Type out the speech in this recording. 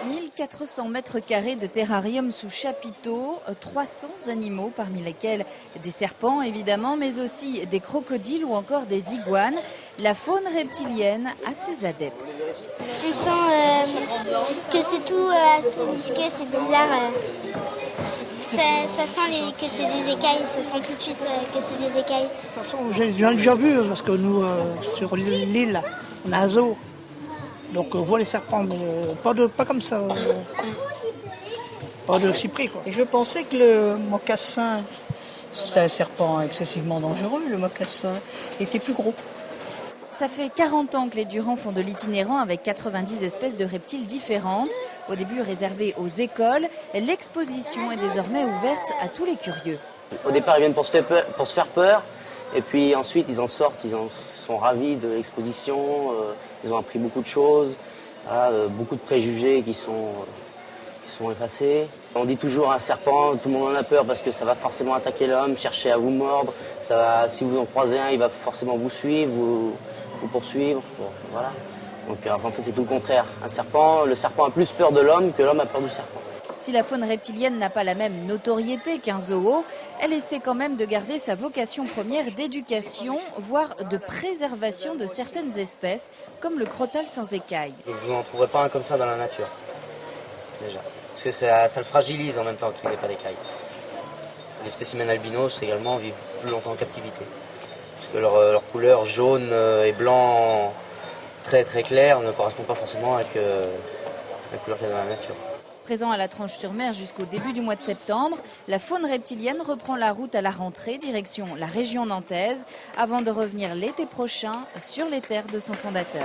1400 mètres carrés de terrarium sous chapiteau, 300 animaux parmi lesquels des serpents évidemment, mais aussi des crocodiles ou encore des iguanes. La faune reptilienne a ses adeptes. On sent que c'est tout assez visqueux, c'est bizarre. Ça sent que c'est des écailles, ça sent tout de suite que c'est des écailles. De toute façon, j'ai déjà vu, parce que nous, sur l'île, on a un zoo. Donc on voit les serpents, mais pas comme ça, pas de cyprès, quoi. Et je pensais que le mocassin, c'était un serpent excessivement dangereux, le mocassin était plus gros. Ça fait 40 ans que les Durand font de l'itinérant avec 90 espèces de reptiles différentes. Au début réservée aux écoles, l'exposition est désormais ouverte à tous les curieux. Au départ, ils viennent pour se faire peur. Et puis ensuite, ils en sortent, ils en sont ravis de l'exposition. Ils ont appris beaucoup de choses, beaucoup de préjugés qui sont effacés. On dit toujours un serpent, tout le monde en a peur parce que ça va forcément attaquer l'homme, chercher à vous mordre. Si vous en croisez un, il va forcément vous suivre, vous poursuivre. Bon, voilà. Donc en fait, c'est tout le contraire. Le serpent a plus peur de l'homme que l'homme a peur du serpent. Si la faune reptilienne n'a pas la même notoriété qu'un zoo, elle essaie quand même de garder sa vocation première d'éducation, voire de préservation de certaines espèces, comme le crotale sans écailles. Vous n'en trouverez pas un comme ça dans la nature, déjà. Parce que ça le fragilise en même temps qu'il n'ait pas d'écailles. Les spécimens albinos également vivent plus longtemps en captivité. Parce que leur couleur jaune et blanc très très claire ne correspond pas forcément avec la couleur qu'il y a dans la nature. Présent à la Tranche-sur-Mer jusqu'au début du mois de septembre, la faune reptilienne reprend la route à la rentrée, direction la région nantaise, avant de revenir l'été prochain sur les terres de son fondateur.